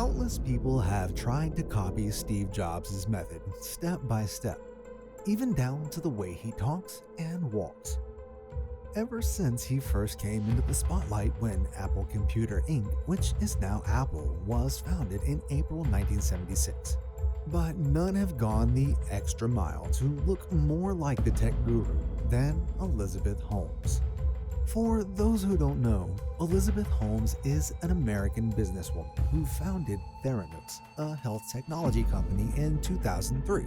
Countless people have tried to copy Steve Jobs' method step by step, even down to the way he talks and walks. Ever since he first came into the spotlight when Apple Computer Inc., which is now Apple, was founded in April 1976. But none have gone the extra mile to look more like the tech guru than Elizabeth Holmes. For those who don't know, Elizabeth Holmes is an American businesswoman who founded Theranos, a health technology company, in 2003.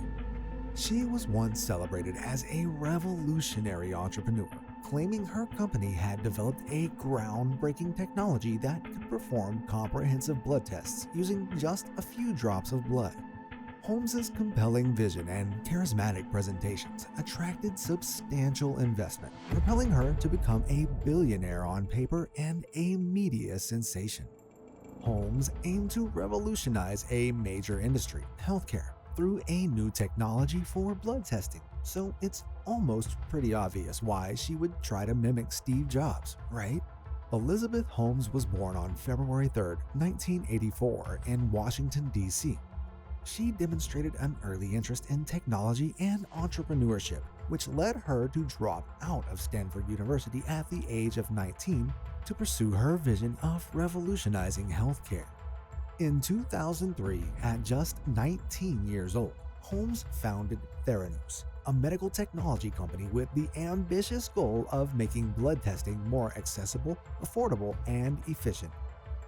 She was once celebrated as a revolutionary entrepreneur, claiming her company had developed a groundbreaking technology that could perform comprehensive blood tests using just a few drops of blood. Holmes's compelling vision and charismatic presentations attracted substantial investment, propelling her to become a billionaire on paper and a media sensation. Holmes aimed to revolutionize a major industry, healthcare, through a new technology for blood testing, so it's almost pretty obvious why she would try to mimic Steve Jobs, right? Elizabeth Holmes was born on February 3, 1984 in Washington, D.C. She demonstrated an early interest in technology and entrepreneurship, which led her to drop out of Stanford University at the age of 19 to pursue her vision of revolutionizing healthcare. In 2003, at just 19 years old, Holmes founded Theranos, a medical technology company with the ambitious goal of making blood testing more accessible, affordable, and efficient.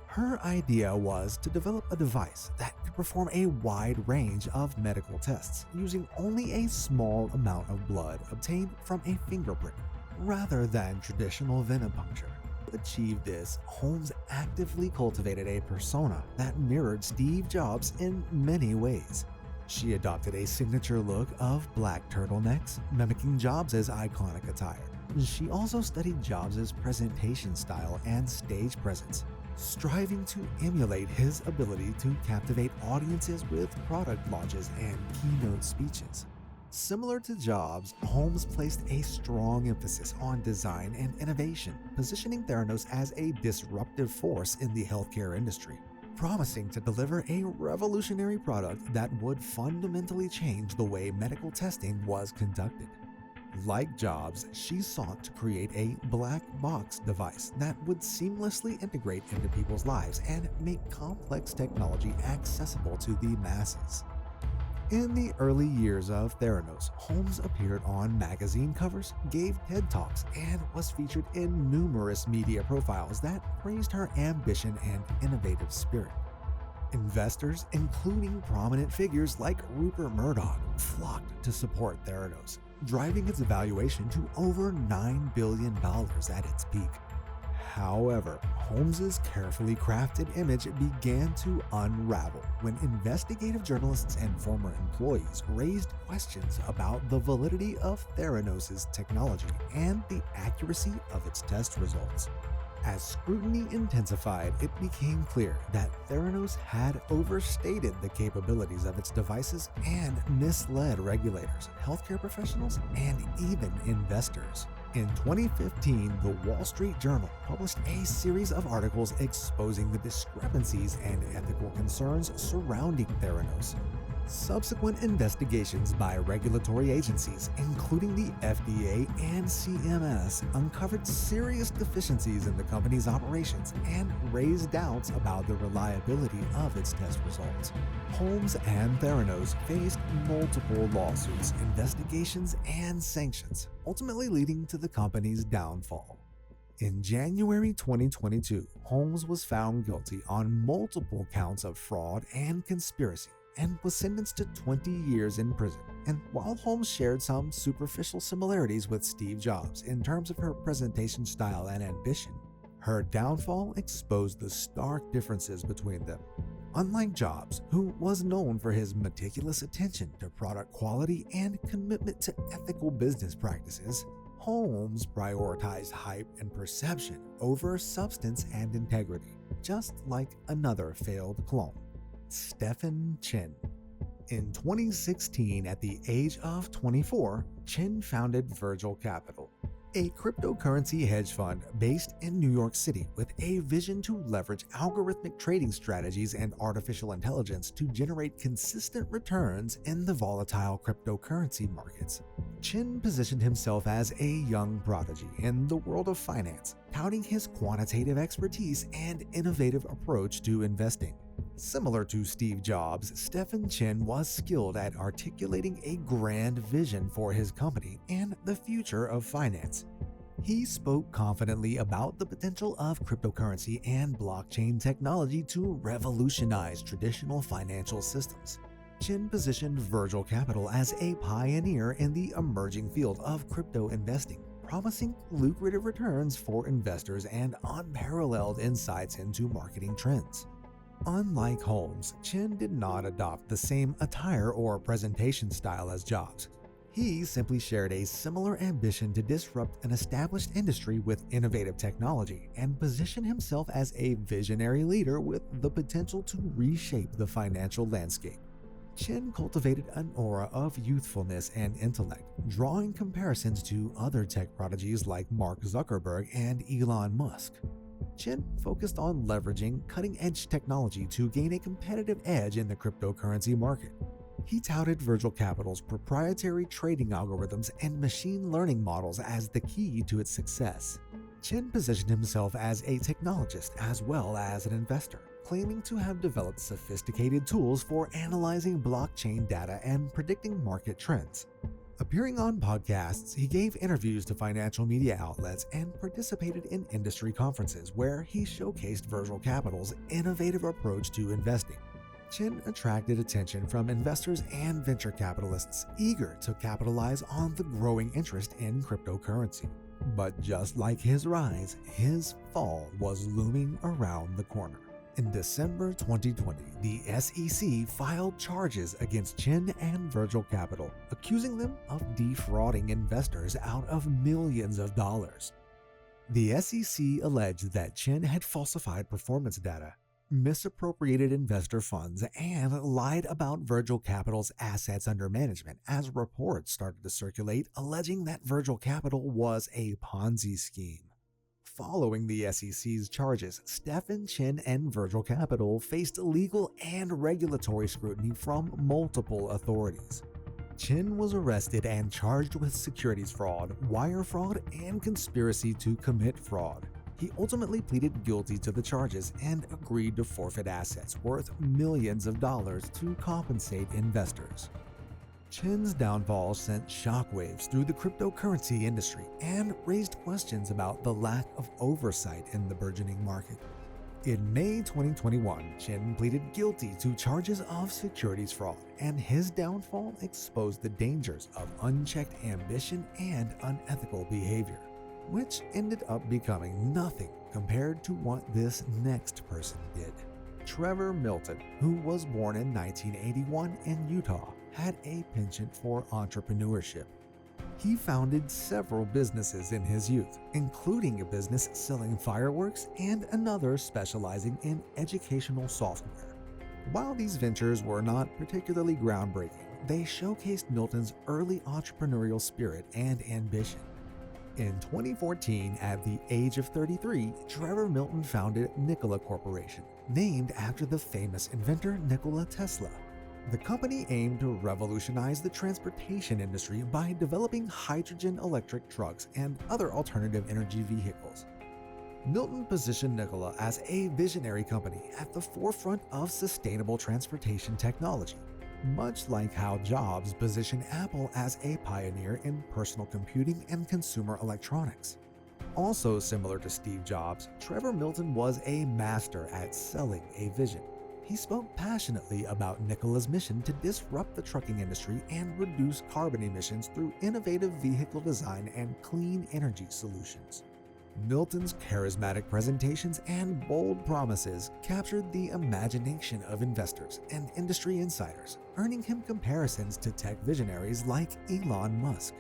Her idea was to develop a device that could perform a wide range of medical tests using only a small amount of blood obtained from a fingerprint, rather than traditional venipuncture. To achieve this, Holmes actively cultivated a persona that mirrored Steve Jobs in many ways. She adopted a signature look of black turtlenecks, mimicking Jobs' iconic attire. She also studied Jobs' presentation style and stage presence, striving to emulate his ability to captivate audiences with product launches and keynote speeches. Similar to Jobs, Holmes placed a strong emphasis on design and innovation, positioning Theranos as a disruptive force in the healthcare industry, promising to deliver a revolutionary product that would fundamentally change the way medical testing was conducted. Like Jobs, she sought to create a black box device that would seamlessly integrate into people's lives and make complex technology accessible to the masses. In the early years of Theranos, Holmes appeared on magazine covers, gave TED Talks, and was featured in numerous media profiles that praised her ambition and innovative spirit. Investors, including prominent figures like Rupert Murdoch, flocked to support Theranos, driving its valuation to over $9 billion at its peak. However, Holmes's carefully crafted image began to unravel when investigative journalists and former employees raised questions about the validity of Theranos' technology and the accuracy of its test results. As scrutiny intensified, it became clear that Theranos had overstated the capabilities of its devices and misled regulators, healthcare professionals, and even investors. In 2015, the Wall Street Journal published a series of articles exposing the discrepancies and ethical concerns surrounding Theranos. Subsequent investigations by regulatory agencies, including the FDA and CMS, uncovered serious deficiencies in the company's operations and raised doubts about the reliability of its test results. Holmes and Theranos faced multiple lawsuits, investigations, and sanctions, ultimately leading to the company's downfall. In January 2022, Holmes was found guilty on multiple counts of fraud and conspiracy, and was sentenced to 20 years in prison. And while Holmes shared some superficial similarities with Steve Jobs in terms of her presentation style and ambition, her downfall exposed the stark differences between them. Unlike Jobs, who was known for his meticulous attention to product quality and commitment to ethical business practices, Holmes prioritized hype and perception over substance and integrity, just like another failed clone, Stefan Chin. In 2016, at the age of 24, Chin founded Virgil Capital, a cryptocurrency hedge fund based in New York City with a vision to leverage algorithmic trading strategies and artificial intelligence to generate consistent returns in the volatile cryptocurrency markets. Chin positioned himself as a young prodigy in the world of finance, touting his quantitative expertise and innovative approach to investing. Similar to Steve Jobs, Stefan Chin was skilled at articulating a grand vision for his company and the future of finance. He spoke confidently about the potential of cryptocurrency and blockchain technology to revolutionize traditional financial systems. Chin positioned Virgil Capital as a pioneer in the emerging field of crypto investing, promising lucrative returns for investors and unparalleled insights into marketing trends. Unlike Holmes, Chin did not adopt the same attire or presentation style as Jobs. He simply shared a similar ambition to disrupt an established industry with innovative technology and position himself as a visionary leader with the potential to reshape the financial landscape. Chin cultivated an aura of youthfulness and intellect, drawing comparisons to other tech prodigies like Mark Zuckerberg and Elon Musk. Chin focused on leveraging cutting-edge technology to gain a competitive edge in the cryptocurrency market. He touted Virgil Capital's proprietary trading algorithms and machine learning models as the key to its success. Chin positioned himself as a technologist as well as an investor, claiming to have developed sophisticated tools for analyzing blockchain data and predicting market trends. Appearing on podcasts, he gave interviews to financial media outlets and participated in industry conferences where he showcased Virgil Capital's innovative approach to investing. Chin attracted attention from investors and venture capitalists eager to capitalize on the growing interest in cryptocurrency. But just like his rise, his fall was looming around the corner. In December 2020, the SEC filed charges against Chin and Virgil Capital, accusing them of defrauding investors out of millions of dollars. The SEC alleged that Chin had falsified performance data, misappropriated investor funds, and lied about Virgil Capital's assets under management as reports started to circulate alleging that Virgil Capital was a Ponzi scheme. Following the SEC's charges, Stefan Chin and Virgil Capital faced legal and regulatory scrutiny from multiple authorities. Chin was arrested and charged with securities fraud, wire fraud, and conspiracy to commit fraud. He ultimately pleaded guilty to the charges and agreed to forfeit assets worth millions of dollars to compensate investors. Chin's downfall sent shockwaves through the cryptocurrency industry and raised questions about the lack of oversight in the burgeoning market. In May 2021, Chin pleaded guilty to charges of securities fraud, and his downfall exposed the dangers of unchecked ambition and unethical behavior, which ended up becoming nothing compared to what this next person did. Trevor Milton, who was born in 1981 in Utah, had a penchant for entrepreneurship. He founded several businesses in his youth, including a business selling fireworks and another specializing in educational software. While these ventures were not particularly groundbreaking, they showcased Milton's early entrepreneurial spirit and ambition. In 2014, at the age of 33, Trevor Milton founded Nikola Corporation, named after the famous inventor Nikola Tesla. The company aimed to revolutionize the transportation industry by developing hydrogen electric trucks and other alternative energy vehicles. Milton positioned Nikola as a visionary company at the forefront of sustainable transportation technology, much like how Jobs positioned Apple as a pioneer in personal computing and consumer electronics. Also similar to Steve Jobs, Trevor Milton was a master at selling a vision. He spoke passionately about Nikola's mission to disrupt the trucking industry and reduce carbon emissions through innovative vehicle design and clean energy solutions. Milton's charismatic presentations and bold promises captured the imagination of investors and industry insiders, earning him comparisons to tech visionaries like Elon Musk.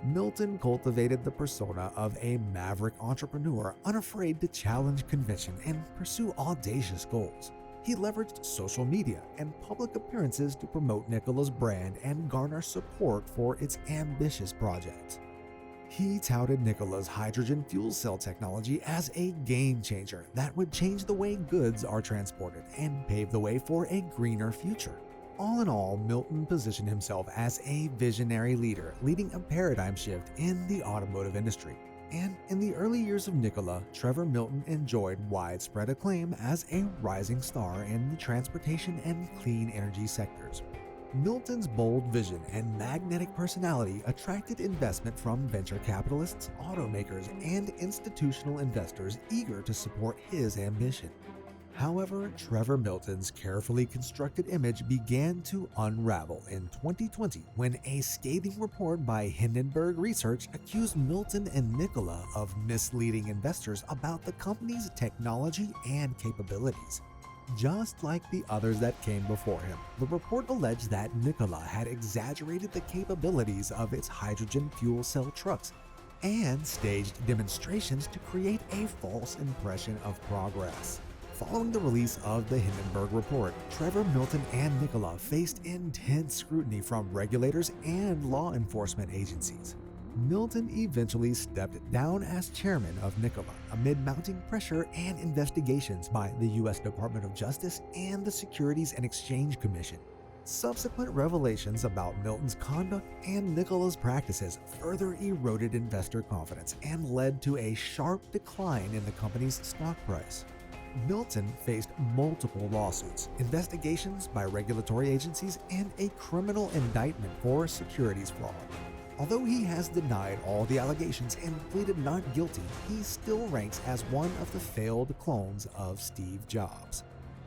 Milton cultivated the persona of a maverick entrepreneur unafraid to challenge convention and pursue audacious goals. He leveraged social media and public appearances to promote Nikola's brand and garner support for its ambitious projects. He touted Nikola's hydrogen fuel cell technology as a game changer that would change the way goods are transported and pave the way for a greener future. All in all, Milton positioned himself as a visionary leader, leading a paradigm shift in the automotive industry. And in the early years of Nikola, Trevor Milton enjoyed widespread acclaim as a rising star in the transportation and clean energy sectors. Milton's bold vision and magnetic personality attracted investment from venture capitalists, automakers, and institutional investors eager to support his ambition. However, Trevor Milton's carefully constructed image began to unravel in 2020 when a scathing report by Hindenburg Research accused Milton and Nikola of misleading investors about the company's technology and capabilities. Just like the others that came before him, the report alleged that Nikola had exaggerated the capabilities of its hydrogen fuel cell trucks and staged demonstrations to create a false impression of progress. Following the release of the Hindenburg report, Trevor Milton and Nikola faced intense scrutiny from regulators and law enforcement agencies. Milton eventually stepped down as chairman of Nikola amid mounting pressure and investigations by the U.S. Department of Justice and the Securities and Exchange Commission. Subsequent revelations about Milton's conduct and Nikola's practices further eroded investor confidence and led to a sharp decline in the company's stock price. Milton faced multiple lawsuits, investigations by regulatory agencies, and a criminal indictment for securities fraud. Although he has denied all the allegations and pleaded not guilty, he still ranks as one of the failed clones of Steve Jobs.